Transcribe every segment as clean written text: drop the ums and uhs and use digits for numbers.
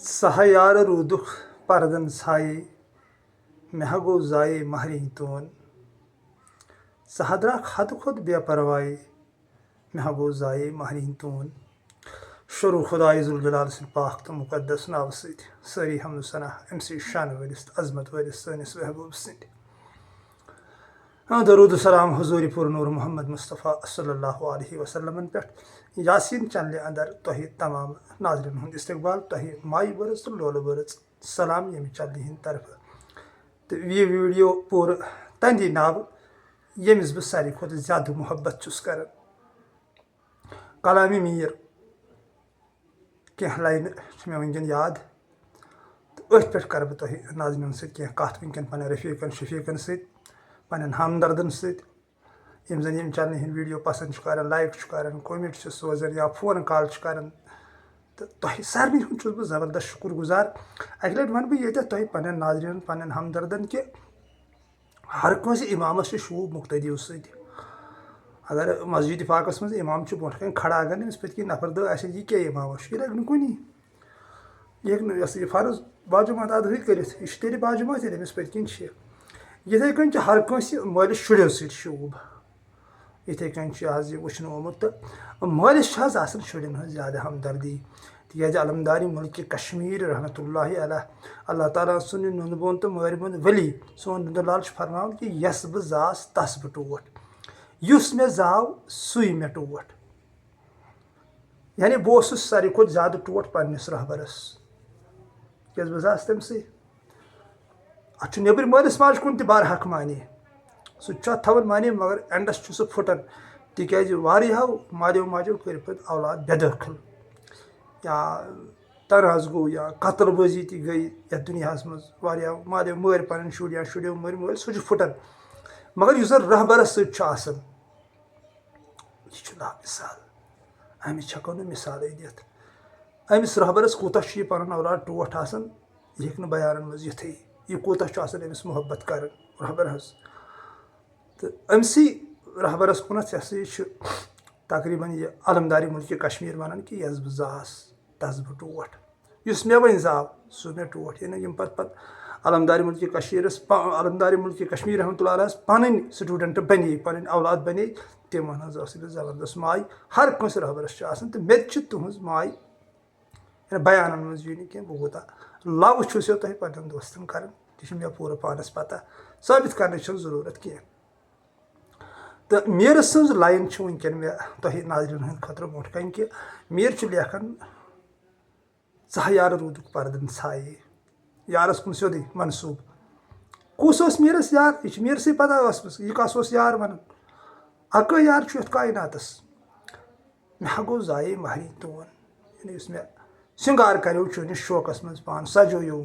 सहा यार रूदुख पर्दन छाये मेह गो जाये महरिन तोन सहा द्राक हद खुद बेपरवाए मेह गो जाये महरिन तोन शुरू खुदाई जुल जलाल सिंह पाक तो मुकद्दस नाव सत सारी हमद सना अमसी शान वलिस अजमत वलिस सनिस महबूब सिंह दरूद सलाम हुजूर पुर नूर मोहम्मद मुस्तफ़ा सल्लल्लाहु अलैहि वसल्लम पे यासीन चैनल अंदर तह तमाम नाजरन हूँ इस्तकबाल तह माई बरस तो लोल बरस सलाम यम चैनल हंद तरफ तो यह वीडियो पूर तंदी नाव यमिस बह सारी खुद ज़्यादा मोहब्बत चुस कर कलामी मीर कह लाइन मे वनकन याद तो अथ पे कर बह तह नाजरन सह कत वनकन पन रफीकन शफीकन सत पन्न हमदर्दन सम जन यम चैनल हंद वीडियो पसंद कर लाइक कर कमेंट सोजान या फोन कॉल कर तो तह सारे हूँ बह ज़बरदस्त शुक्र गुजार अक लट वन बह तह पन्न नाजरीन पन्न हमदर्दन कि हर कंस इमामस शूब मुक्तदियों सत अगर मस्जिद पाकस मज इमाम ब्रोह कन खड़ा अगर नमिस पे कन नफर दह यह क्या इमाम यह लग न कुनी यह फर्ज बाजुमात अदा कर यह तेल बाजुमात ये पे कन यथे कन हर कंस मालिस शुरो सूब यथे कन वुन आमुत तो मालिस शुरन हज ज़्यादा हमदर्दी तज अलमदारी मुल्क कश्मीर रहमतुल्लाहि अलैह अल्लाह ताला सुन नुंद बोन तो मार मुंद वली सोन नुंद लाल फरमान कि यस बह जास तस बह टोट युस मे जाव सुई मे टोट यानी बह सारे खुद ज़्यादा टोट पन्निस रहबरस क्या बह जास तम सी अत नबर मालिस माज कुन त बार हक माने सह थवन माने मगर एंडस सह फुटन तिज वारियाहो मालियो माजो कर पे औलाद बेदखल या तनाज गो या कतलबाजी ती गई यथ दुनिया मज मालियो मर पन शुर या शुरो मर मल सह फुटन मगर इस जन रहबरस सत यह मिसाल अमिस हको न मिसाल दित अमिस रहबरस कूत पन औलाद टोट आसान यह हेक बयान मज युथे यह कूत अमिस मोहब्बत कर रहबर हज तो अमसी रहबरस कुनत यह तकरीबन यह अलमदारी मुल्क कश्मीर वन कि यस बह जास तस बह टोट इस मे वन जाव सह मे टोट यानी पे अलमदारी मुल्क कश्मीर रहमतुल्लाह पन स्टूडेंट बने पन औलाद बने तिमन ज़बरदस्त माय हर कंस रहबरस तो मे तुज माय बयान मज यी कह बह वूता लव छुस तुम पन्न दोस्तन कर मे पूरा पानस पता साबित करने जरूरत कह तो मीर सज लाइन वनकन मे तह नाजरन हंद खतर ब्रोह कन कि मीर लेखन सह यार रूदुक पर्दन छाये यारस कुन सोदे मनसूब कुस मीरस यार यह मीर से पता यह कस यार वन अक यार यथ कायनातस मेह गो जाये महरिन तोन यानी मे सिंगार करो चुनिस शौकस मज पान सजोयो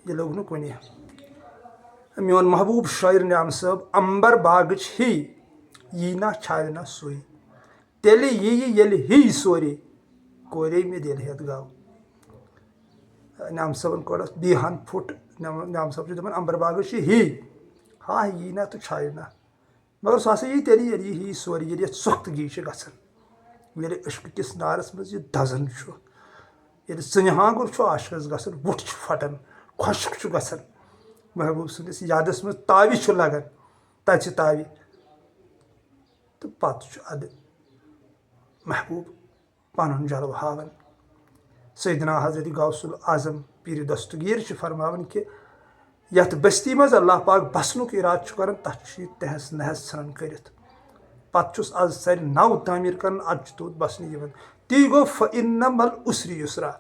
यह लोग न कुन मोन महबूब शायर न्याम साहब अंबर बाग ही यी ना छाव ना सुई तेल ये ही सोरे कोरे में दिल हेत गाव न्याम साहबन कोड़ बीहान फुट न्याम साहब दपान अंबर बाग ही हाँ यी ना तो छाव ना मगर सह यी तेल ये सोरे ये सख्तगी गसान ये इश्क किस नारस मज यह दजन ये सन हांगुर आशकस गसान वुट फटन खुश्क गसान महबूब सदिस यादस मज तावि लगन तत तावि तो पत अद महबूब पन जलव हावन सैदना हजरत गौसुल आजम पीर दस्तगीर फरमावन कि यथ बस्ती मज अल्लाह पाक बसनुक इराद कर तथ तहस नहस सन कर पत आज सर नव तामीर कर अद तोत बसन ती गो फ़इन्नमल उसरि युसरा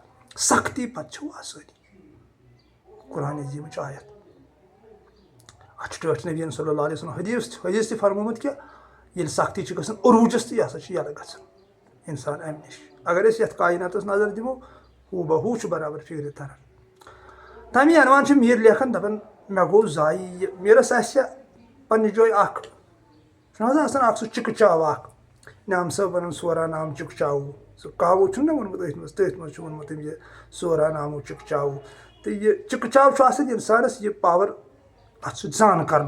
सख्ती पत आसानी कुरान अजीम आयत अठ नबी सल्लल्लाहु अलैहि वसल्लम हदीस तह फरमोमुत कि ये सख्ती गसान अरूजस तो यह यल गसान इंसान अम नश अगर यथ कायनातस नजर दिमो हू बहू बराबर फिक्र तरन तमी अनवान मीर लेखन दपान मे गो जाये मीरस पन्ने जाय सह चिकचाव नाम साहब वन सोरा नाम चिकचाव सह कहावो ना वोनमुत तथ मज वोनमुत यह सोरा नामो चिकचाव तो यह चिकचाव इंसानस यह पावर अत जान कर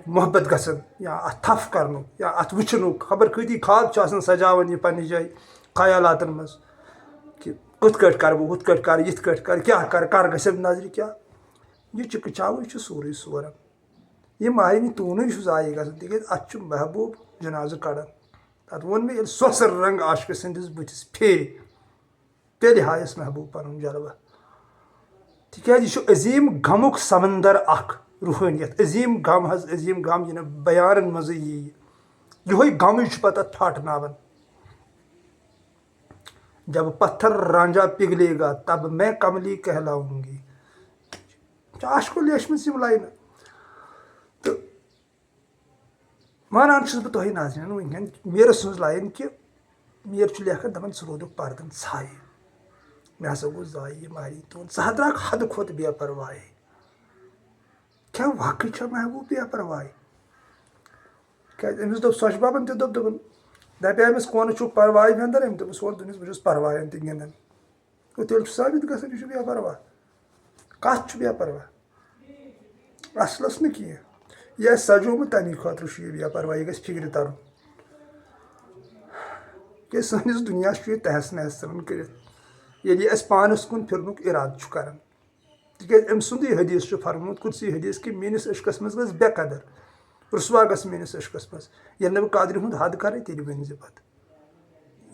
मोहब्बत गसन या अत थफ कर या अत वुचन खबर कती खाब सजावन यह पन्ने जाय ख्यालातन मज कुत कट कर बह हुत कट कर यिथ कट कर क्या कर गसम नजर क्या यह चिकचाव सोरे सोरन यह महरनी तून जाये ग अत महबूब जनाज कड़न तथ वो मे सोसर रंग आशिक सदिस बुथिस फेर तेल हायस महबूब पन जलवा तिज अजीम गमुक समंदर अख रूहानियत अजीम गम अजीम गम यह बयान मज ये गम पत फाटनावन जब पत्थर रांझा पिघलेगा तब मैं कमली कहलाऊंगी आशको लेशम लाइन तो वन बह नाजरीन वनकन मीर सज लाइन कि मीर लेखन दपान ज रोद पर्दन छाए मे हसा गो जाये महरनी तुन ज द्राक हद खोत बेपरवाह क्या वाकई महबूब बेपरवाह क्या अमिस दोप सोच बाबन दोपन दपे अमिस कौन चुक परवाह अंदर अम दोपस वो दुनिस बहुत परवाह ते गिंदन तो तेल साबित गसन यह बेपरवाह कत बेपरवाह असलस न कह यह सजोमुत तमी खुद यह बेपरवाह यह फिक्र तरन कि सनिस दुनिया तहस नहस सन कर पानस कुन फिरनुक इराद कर तिक अम सुंद हदीस फरमुत कुर्सी हदीस कि मेनिस इश्कस मज गस बेकदर रुसवा गस मेनिस इश्कस मज ये बह कादर हुंद हद कर तेल वन पत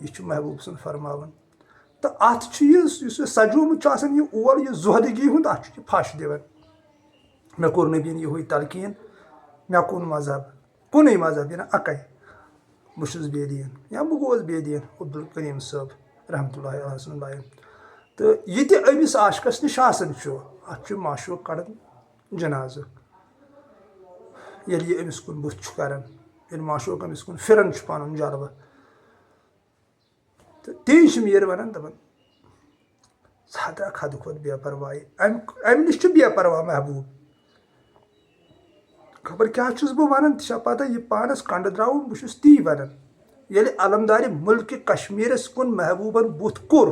यह महबूब सुन फरमावन तो अत सजोमुत यह ओर यह जुहदगी हुंद अत फश दिवन मे कोर नबीन यह तलकीन मे कुन मजहब कुन मजहब यह अकै बहुत बेदीन या बह गोस बेदीन अब्दुल करीम साहब रहमतुल्लाहि सन लाइन तो ये अमिस आशिकस नश अत माशूक कड़न जनाज ये अमिस कुन बुथ कर माशूक अमिस कुन फिरन पन जलवा तो ती मीर वन दपान सदक हद खोत बेपरवाह अम नश बेपरवाह महबूब खबर क्या बह वन ती पता यह पानस कंड द्राव बह ती वन ये अलमदारी मुल्क कश्मीरस कुन महबूबन बुथ कोर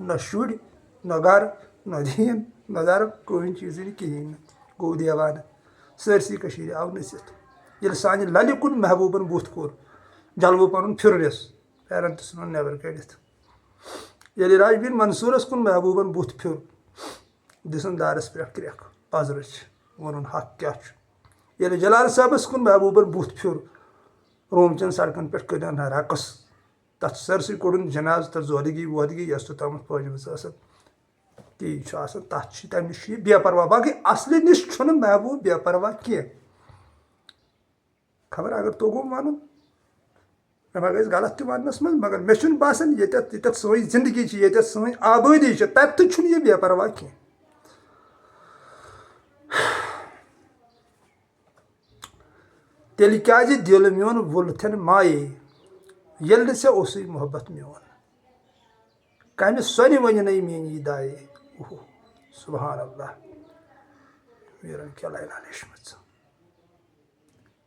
न शुर न गर न दीन न दर कोई चीज कहें गो देवान सरसी आव नसित ये सान लल कुन महबूबन बुथ कोर जलवो पन फिरस पैरन तो नबर कड़ित ये राजबीर मंसूरस कुन महबूबन बुथ फिर दिसन दारस पे क्रेक पजर वोन हक क्या ये जलाल साहबस कुन महबूबन बुथ फिर रोमचन सड़कन पे कन रकस तथ सरसी कोड़न जनाज तथ जोदगी वोदगी यस तम फौज ती तथ तम नश बेपरवाह बाकी असली नश महबूब बेपरवाह कह खबर अगर तोगुम वन मे गई गलत तनस मज मगर मे बासान ये सो जिंदगी ये सो आबादी तब तो यह बेपरवाह कह तेल क्या दिल मोन वुलथन माये ये से उस मोहब्बत मोन कम सोन वन नई मेनी दाये ओह सुबहान अल्लाह मीरन क्या लाइना लेशम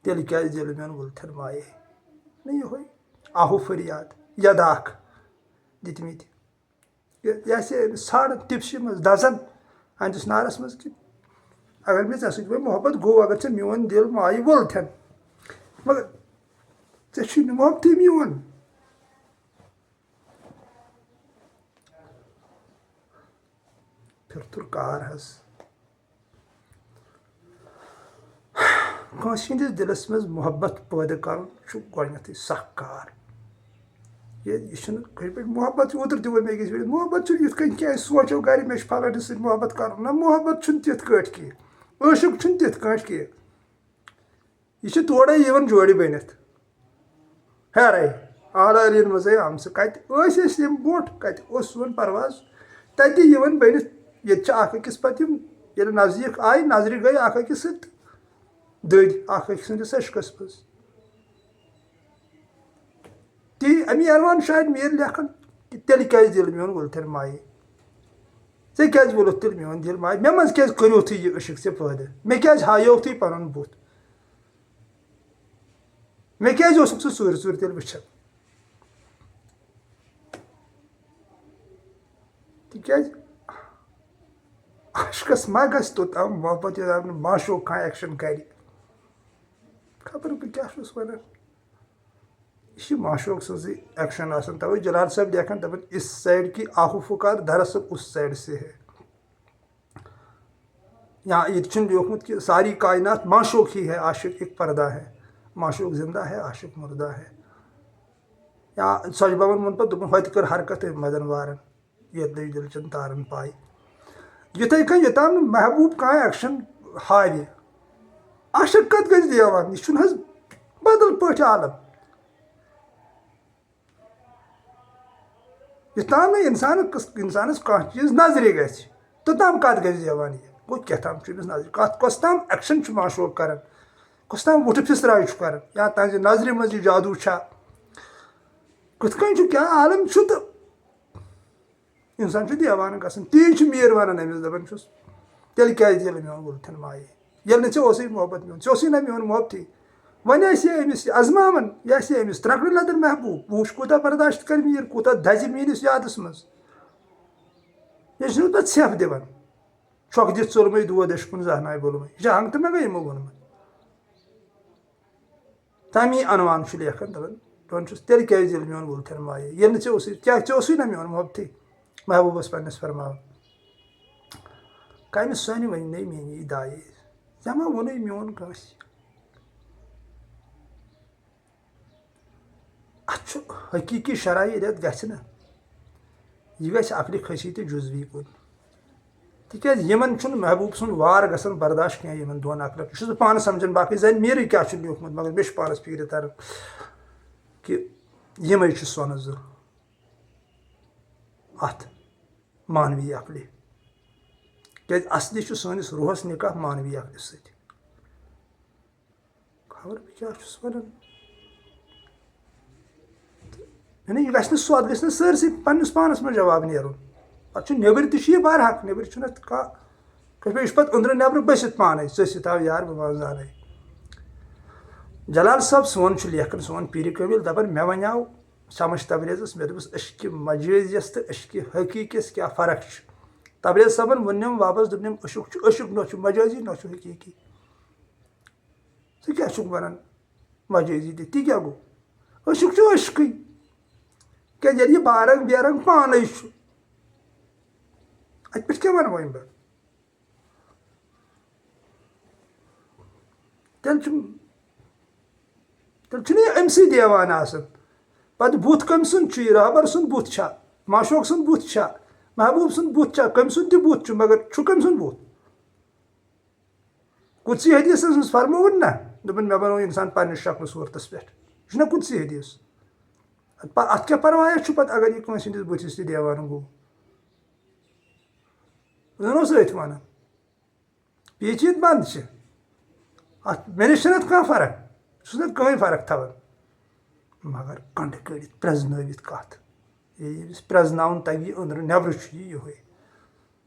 तेल क्या दिल मोन वुलथन माये न ये आहु फरियाद यदाख दितमित यह साड़ टिप्स मज दजन अंदिस नारस मज कि अगर मे वे मोहब्बत गो अगर ऐ मोन दिल माये वुलथन मगर ऐ मोहब्बत मोन फिर तुर कार हंदिस दिलस मज मोहब्बत पैदा कर गोत सख कार ये मोहब्बत ओतर तक मे मोहब्बत ये सोचो गर मे फलान सत मोहब्बत कर ना मोहब्बत तिथ कह अशुक तिथ कह यह तोड़े जोड़ बनित हेरे आलारीन मज आम कत ब्रोट कत सोन परवाज तत बनित ये अकिस पे ये नजदीक आए नजर गई अकिस दद अकिस इश्कस मज ती अमी अनवान शायद मीर लेखन कि तेल क्या दिल मोन वुलथन माये ऐ क्या वोलुथ तेल मोन दिल माये मे मज क्या करो थी यह इश्क से पैदा मे क्या हायो थी पन बुथ मे क्या सूर सूर तेल वुचान तिक आशिकस मा गस तोताम मोहब्बत माशो कह एक्शन कर खबर बह क्या वन ये माशोक सजी एक्शन आसान तवे जलाल साहब देखन दपन इस साइड की आहुफुकार दरअसल उस साइड से है। यहाँ ये लिखमुत कि सारी कायनात माशोक ही है, आशिक एक पर्दा है, माशोक जिंदा है, आशिक मुर्दा है। या सच बाबन मन पे हत कर हरकत मदन वारन ये दिल चन तारन पाई युथे कह योतान महबूब कह एक्शन हावि आशिक कत गज देवान यह बदल पे आलम योतान इंसानस कह चीज नजर ग तोताम कत गज देवान यह गो कथाम नजर कत कस ताम एक्शन माशोक कर कस ताम वुट फिसराय कर या तज नजर मज जादू कथ क्या आलम तो इंसान देवान गसन तीज मीर वन अमिस दपान तेल क्या मोन गुलथन माये ये चे मोहब्बत मोन चे ना मोन मोहब्बती वन अमिस अजमावन यह अमिस त्रकड़ लदर महबूब वुच कूता बर्दाश्त कर मीर कूता दज मीनिस यादस मज ये पे छेफ दिवान छक दिख चोलमे दोद कुन जहनाय बोलमे यह हंग तो मे गई यमो वोनम तमी अनवान लेखन दपान तेल क्या मोन गुलथन माये ये क्या चे ना मोन मोहब्बती महबूबस पन्नस फरमाव कम सन वन नई मे दाये े मा वोन मोन कस अत हकीकी शराय रेत गना यह गि अकल खसी तो जुजवी कुन तिक महबूब सुन वार गसन बर्दाश्त क्या दोन अकल यह पान समझान बाकी जन मीर क्या लिखमुत मगर मे पानस फिक्र तर कि यमे सोन जो अत मानवी अकल क्या असली सनिस रूहस निकाह मानवी अकल सत खबर बह क्या वन यह गि सौद गि सरसी पन्नस पानस में जवाब नेरुन पे नबर तह बरहक नबर कह पे अंदर नबर बसित पान चसित आव यार बह जान जलाल साहब सोन लेखन सोन पीर कबिल दपान मे वनाव समझ तबरेजस मे दोस अश्क मजाजियस तो अश्क हकीकिस क्या फ़र्क तबरेज साहबन वोनम वापस दोपनम अशुक न मजाजी न हकीकी क्या वन मजाजी ती क्या गो अशुक अश्क क्या ये बारंग बेरंग पान अत पे क्या वन वह तेल अमसी देवान पे बुत कम सुन रहबर सुन बुत माशोक सुन बुत महबूब सुन बुत कम सुन तह बुत मगर कम सुन बुत कुदसी हदीस फरमोन ना दोपन मे बनो इंसान पन्ने शक्ल सूरतस पे यह कुदसी हदीस अत क्या परवाह पे अगर यह कंस बुथिस देवान गो सत वन पीचीत बंद अत मे नश कह फ़र्क ना कहीं फ़र्क थवन मगर कंड कड़ प्रजनवित कत ये प्रजन तगी अंदर नबर ये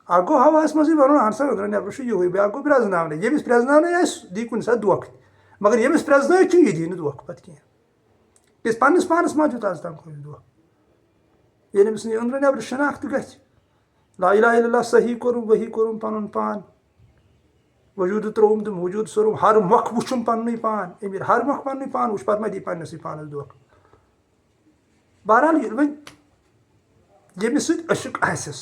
अ गो हवास मज वन अहन सा अंदर नबर ये ब्या गो प्रजन यमिस प्रजन दी कुन सा दोख मगर यमिस प्रजन यह दी दोख पे कह पन्नस पानस मा आज तम दोख ये अमिस अंदर नबर शनाख्त ग ला इलाहा इल्लल्लाह सही कोरुम वही कोरुम पन पान वजूद त्रोम तो वजूद सोरुम हर मख वुचुम पन्नु पान अमीर हर मख पन्नु पान वुच पे दी पन्नस पानस दोख बहरहाल वो यमिस सत अशुक आसस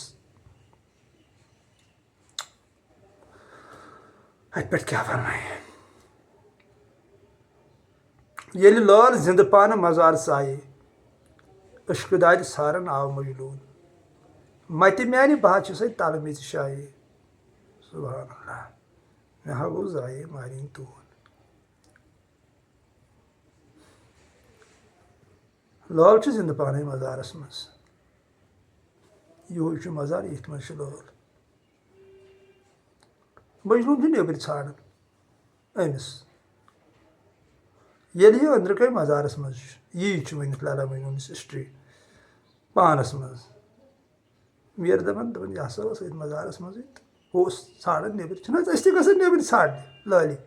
अत पे क्या फरमाए ये लाल जिंद पान मजार साये अश्क दाद सारन आव मजलून मत म्यान बह तल मे शाये सुभान अल्लाह मे हा गो जाये मारिन तून लाल जिंद पान मजारस मज यह मजार ये मज लाल मजलून नबर ाड़न अमिस ये अंदर कई मजारस मज यी वन लाला मजनून हिस्ट्री पानस मज मीर दपान यह हसा मजारस मज ाड़न नबर गसन नबर ाड़ने लाली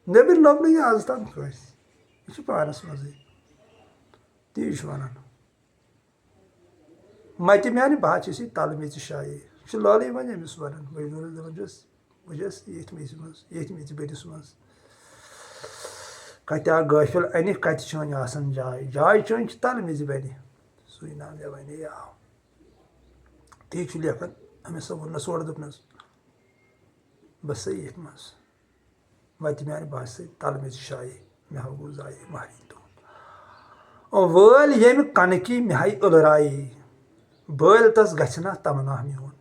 नबर लबन यह आज तम कस यह पानस मज ती वन मत म्यान बह तल मे शाये लाल वन अमिस वन मजनून दपान बस ये मे बरिस मज कत्या गाफिल अन कत चन आसान जाय जाय चन तल मिज बन सू ना मे वन आव ती लेखन अमिस वोनस और दोपनस बस सही ये मज वत मानी बस तल मिज शाये मे हा गो जाय महरीन तुम वल यम कनकी मे हाय अलराई बल तस गना तमना मोन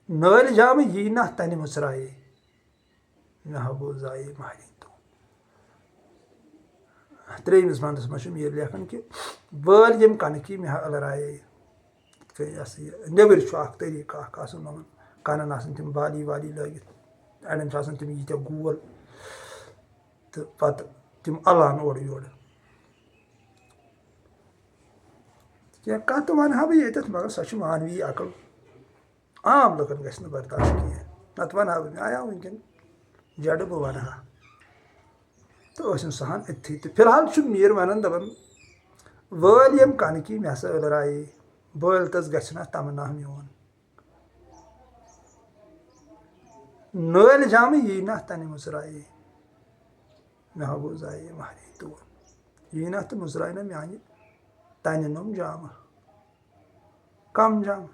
नल जाम यी ना तन मुचराए मे हा गो जाय महरीन त्रेमिस बंदस मज लेखन कि वल यम कनकी मे हा अलराए नबर तरीक नमन कनन तम बाली वाली लगित अड़न तम यीत्या गोल तो पत तम अलान ओर योर कत वन हा बह ये मगर सो मानवी अकल आम लुकन गि बर्दाश्त कह नत वन हा मे आया वनकन जड़ बह वन हा तो सहन अथी तो फिलहाल मीर वन दपान वल यम कनकी मे हसा अलराए बल तस गना तमना मोन नल जाम यी ना तन मुचराए मे हा गो जाय महरीन तोन यी ना तो मुचराए ना मानी तन नम जाम कम जाम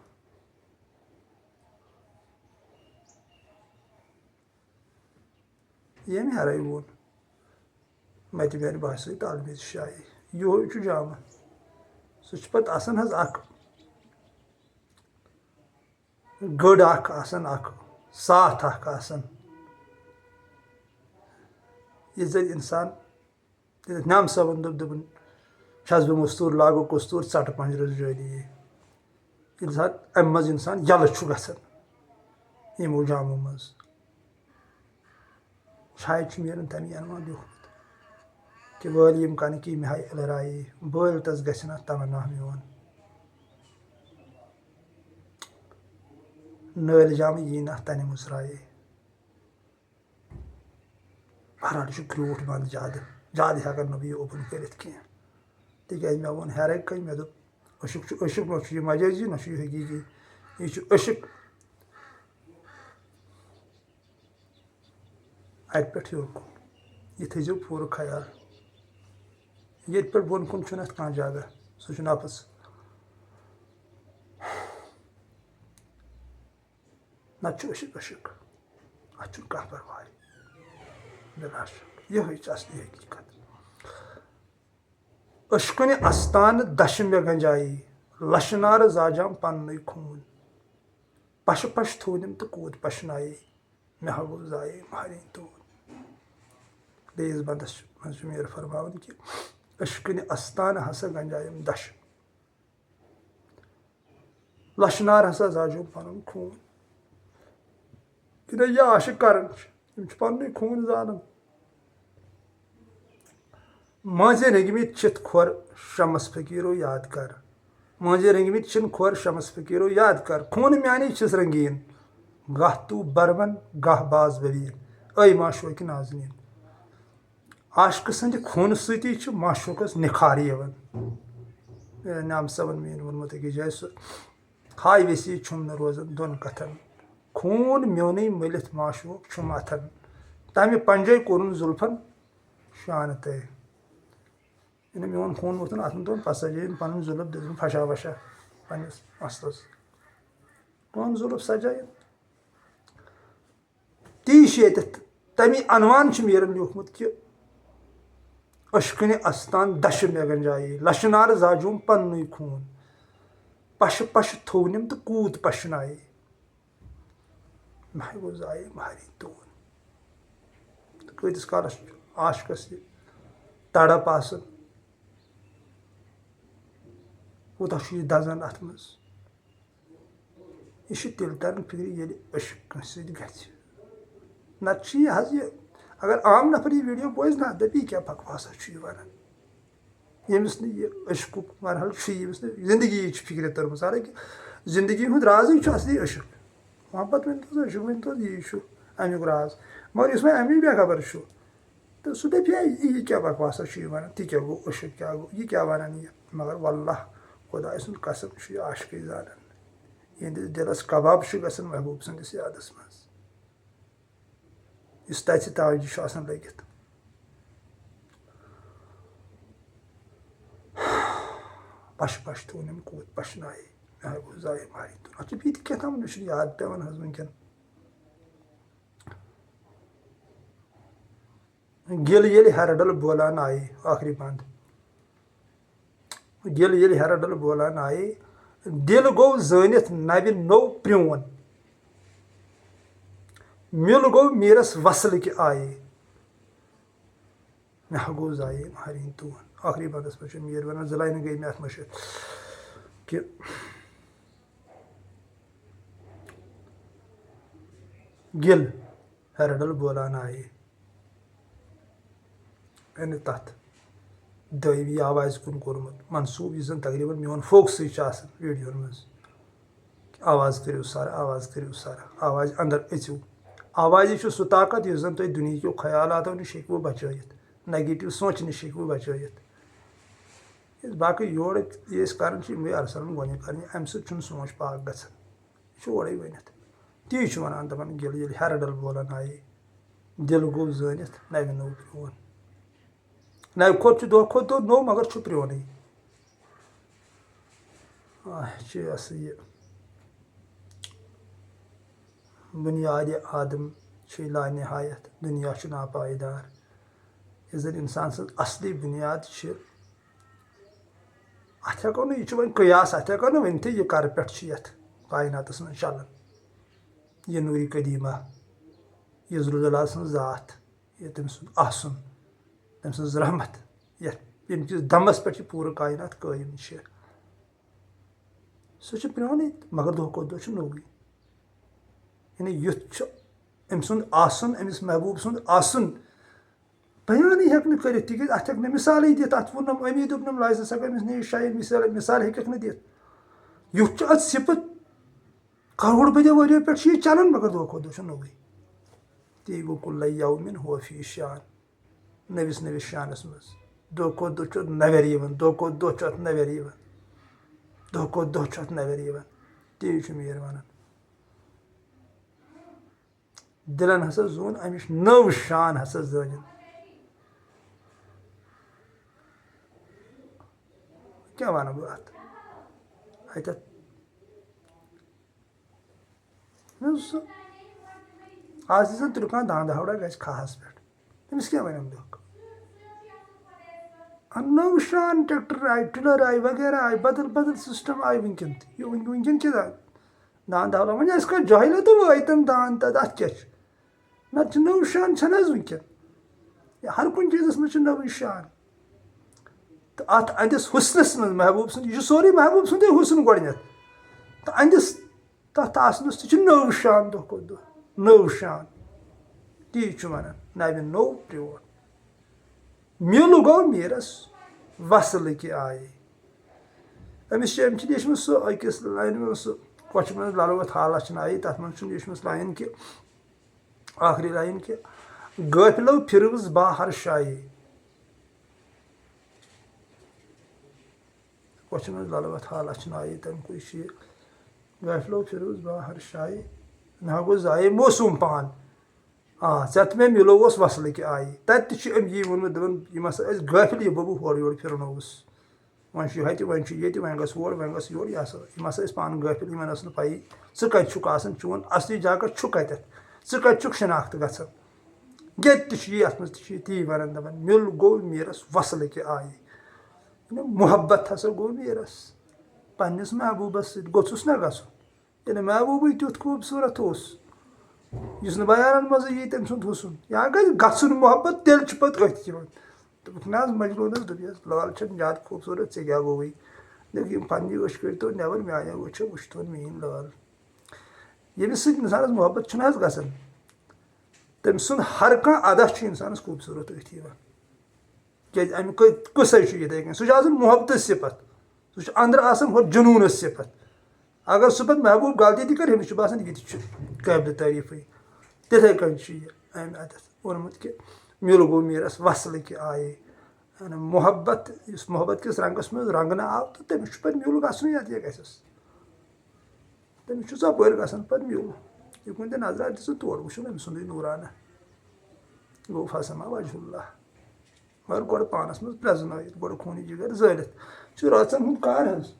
यम हराई वोन मत मानी बस तल मिज शाये यो जाम सह पत आसान हज अख गड़ अख साथ आसान ये जब इंसान नम सबन दोपन छस बह मस्तूर लागो कस्तूर चट पंजर जाली इंसान अम मज इंसान यल गसान यमो जामो मज शायद मीरन तमी अनुमान लिखुत कि वल यम कनकी मे हाय अलराए बल तस गना तमना मोन नल जाम यी ना तन मुचराए बहरहाल क्रूट बंद ज्यादा हेकन न बह ओपन कर तिक मे वो हेर कई मे दोप अशुक न मजाजी न हकीकी यह अशुक अत पे योर कुन यह थो पूर ख्याल ये पे बोन कुन कह जगह सह नफस नत अशुक अत कह परवाह बिलाश यह असली हकीकत अशकुन अस्तान दश मे गंजाई लशनार जाजाम पन्न खून पश पश थूनिम तो कूद पशनाए मे हा गो जाय महरीन तोन बेस बंदस मज मेर फरमावन कि अशकुन अस्तान हसा गंजायम दश लशनार हसा जाजो पन खून कि यह आशिक कर पन्न खून जान माजे रंगमित चित खोर शमस फकीरो याद कर माजे रंगमित चिन खोर शमस फकीरो याद कर खून म्यानी छिस रंगीन गाह तू बरबन गाह बाज बवीन ऐ माशोक नाजनीन आशिक संद खून सती माशोकस निखार यवन नाम सबन मीन वोनमुत जाय सह हाय वसी छुम न रोजन दोन कथन खून म्योन मलित माशोक छुम अथन तमे पंजे कोरुन जुल्फन शान तय मोन खून वोथन अत दोन पा सजाइन पन जुल्फ दिन फशा वशा पन्नस मसलस कौन जुल्फ सजाइन ती तमी अनवान मीरन लिखमुत कि अशकुन अस्तान दश मे गंजाई लशनार जाजूम पन्न खून पश पश थोनिम तो कूद पशनाए मे गो जाय महरीन तोन कतिस कालस आशिकस तड़प आसन कूता दजान अत मज यह तिल तरन फिक्र ये अशुक कंस नत यह अगर आम नफर यह वीडियो बोज ना दपी क्या बकवासा वन यमिस अशुक मरहल यमिस जिंदगी फिक्र तरम हालांकि जिंदगी हूँ राज असली अशुक मोहब्बत वन तो अशुक वन तो यह अमुक राज मगर इस अमी बेखबर तो सह दपा यह क्या बकवासा वन ती क्या गो अशुक क्या गो यह क्या वन यह मगर वल्लाह खुदा सुन कसम आशिक जान यहंदिस दिलस कबाब गसन महबूब सन्दस यादस मज इस तथि तवज्जो लगित पश पश थोन अम कूद पशनाए मे गो जाए मारी तुन अत बी क्या तम मे याद पेवान हज वनकन गिल ये हरडल बोलान आए आखिरी बंद गिल ये हरडल बोलान आए दिल गो जनित नबि नो प्रोन मिल गो मीरस वसल के आए मे गो जाए हरिन तून आखिरी बंदस पे मीर वन जलाइन गई मे अत मशिद कि गिल हरडल बोलान आए मैंने तथ दैवी आवाज़ कुन कोर्मुत मनसूब यह जन तकरीबन मोन फोक्स वीडियो मज आवाज़ करो सारा आवाज़ करो सारा आवाज़ अंदर अचो आवाज़ सह ताकत यह जन तुम दुनिया ख्यालों नश हेकू बचत नेगेटिव सोच नश हेकू बचत बाकी योर ये कर अरसलन गोन कर अम सोच पाक ग यह ओरे वनित ती वन दपान गिल ये हरडल बोलान आए दिल गो जनित नबि नो प्रोन नबि खोत दो नो मगर प्रोन यह बुनियाद आदम लानहायत दुनिया नापायदार यह जन इंसान सज असली बुनियाद अत हेको यह वन कयास अत हेको ना वन यह कर पे कायनात मन चलान यह नूरी कदीमा यह ज़ुलजलाल सज ज़ात यह तम सुन आसन तम सज रहमत यमकिस दमस पे पूरा कायनात कायम सह प्रोन मगर दह खो दह नोवे यानी युथ अम सुंद आसन अमिस महबूब सुंद आसन बयान हेक कर तिक अत हेक मिसाल दित अत वोनम अमी दोपनम लाइज सक अमिस नी शायद मिसाल हेक दित युथ अत सिपत करोड़ बदे वरियो पे चलान मगर दह खो दह नोवे ती गो कुल्ल यौमिन हुव फी शान नविस नविस शानस मज दह खो दह नवर दह खो दह नवर दह खो दह नवर ती मीर वन दिलन हसा जोन अमिश नव शान हसा जन क्या वन बह अत आज दिन तुलकान दान दहावड़ा ग खास पे तमिस क्या वन दुख नव शान ट्रैक्टर आय टिलर आय वगैरह आय बदल बदल सिस्टम आय वनकन वनकन दान दहावड़ा वन कर जहल तो वतन दान तद अत क्या नत नव शान वनकन हर कुन चीज़ मज नव शान तो अत अंदिस हुसनस मज महबूब सुंद यह सोरे महबूब सुंद हुसन गोडनेथ तो अंदिस तथ आसनस तह नव शान दह खो दह नव शान ती वन नबि नो प्रोन मिल गो मीरस वसल के आए अमिस ये सह अकिस लाइन में सह कच मन ललवत हालत आई तथ मन लाइन कि आखिरी लाइन कि गफलो फिरवस बाहर शाये कच मन ललवत हालत आई तम कोई गफलो फिरवस बाहर शाये मे गो जाए मौसूम पान ज़त मे मिलोस वसल के आए तत यी वोनमुत दपन गफिल यह बबू हर योर फिरनोस वन हत वन वन गस और वन गस योर यह पान गफिल इन पी ज़ कत चोन असली जगह कत ज़ कत शनाख्त ग ती वन दपान मिल गो मीरस वसल के आए मोहब्बत हसा गो मीरस पन्निस महबूबस सत गोसुस ना गसुन ये महबूब तुथ खूबसूरत इस बयान मज यी तम सुंद हुसन या गसुन मोहब्बत तेल पे दोपक ना मजबूरस दोपस लाल ज्यादा खूबसूरत ऐ क्या गई देख पन्नी वश कर नबर मे आया वो वुच तो मीन लाल यमिस इंसानस मोहब्बत गसन तम सुंद हर कह अदा इंसानस खूबसूरत क्या अम कस ये सह मोहब्बत सिफत सह अंदर आसान जुनून सिफत अगर सह पे महबूब गलती तक कर अमिस बासान यह काबिल तारीफ तिथे कन अम अत वोनमुत कि मिल गो मीरस वसल के आए मोहब्बत इस मोहब्बत किस रंगस में रंगना आव तो तमिस पे मिल गसन ये गस तमिस ज़पर गसन पे मिल यह कुन नजर दिस तोड़ वो अम सुंद नूराना गो फसमा वजहुल्लाह मगर गोड़ पानस मज प्रेजन गो खूनी जिगर जलित رٲژن ہُنٛد کار حظ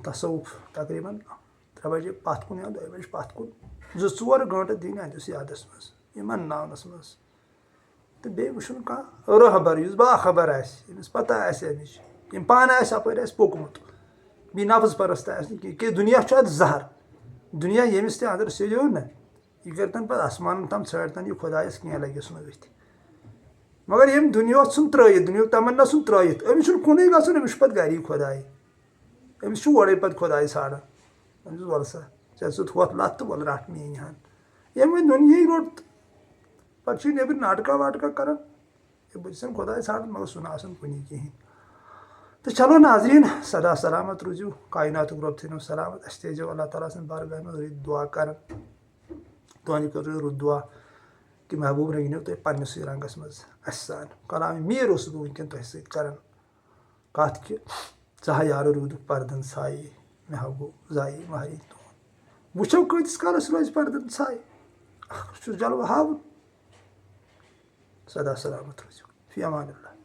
تصوُف تقریٖباً 3 بجے پتھ کُن یا 2 بجے پتھ کُن 2-4 گٲنٛٹہٕ دِنۍ اَتٮ۪س یادَس منٛز یِمن ناونَس منٛز تہٕ بیٚیہِ وٕچھُن کانٛہہ رہبر یُس باخبر آسہِ ییٚمِس پتہ آسہِ اَمِچ یِم پانہٕ آسہِ اَپٲرۍ آسہِ پوٚکمُت بیٚیہِ نفٕز پرست آسہِ نہٕ کینٛہہ کہِ دُنیا چھُ اَتھ زہر دُنیا ییٚمِس تہِ أنٛدرٕ سیٚدیو نہ یہِ کٔرۍتن پتہٕ آسمانن تام ژھٲرۍتن یہِ خۄدایَس کینٛہہ لگٮ۪س نہٕ أتھۍ مگر ییٚمۍ دُنیاہُک ژھُن ترٛٲیِتھ دُنیاہُک تمنا ژھُن ترٛٲیِتھ أمِس چھُنہٕ کُنُے گژھُن أمِس چھُ پتہٕ گری خۄداے أمِس چھُ اورَے پتہٕ خۄداے ژھانڈان أمِس وَل سا ژےٚ ژٕت ہۄتھ لَتھ تہٕ وَلہٕ رَٹھ میٛٲنۍ ہن ییٚمۍ وۄنۍ دُنیاہٕے روٚٹ پتہٕ چھُ یہِ نیٚبرۍ ناٹکا واٹکا کران ہے بہٕ چھُسَن خۄداے ژھانڈان مگر سُہ نہٕ آسان کُنی کِہیٖنۍ تہٕ چلو ناظریٖن سدا سلامت روٗزِو کایناتُک رۄب تھٲینو سلامت اَسہِ تہِ ٲسۍزیو اللہ تعالیٰ سٕنٛدِ بارگاہ منٛز رٕتۍ دُعا کران تُہنٛدِ خٲطرٕ رُت دُعا کہِ محبوٗب رٔنگنو تُہۍ پنٛنِسٕے رنٛگس منٛز اَسہِ سان کلامِ میٖر اوسُس بہٕ وٕنکٮ۪ن تۄہہِ سۭتۍ کران کَتھ کہِ ژٕ ہا یارٕ روٗدُکھ پردن ژھایے مےٚ ہا گوٚو زایے مہرٮ۪ن تُہُنٛد وٕچھو کۭتِس کالس روزِ پردن ژھاے اکھ چھُس جلوٕ ہاوُن سدا سلامت روٗزِو فی امان اللہ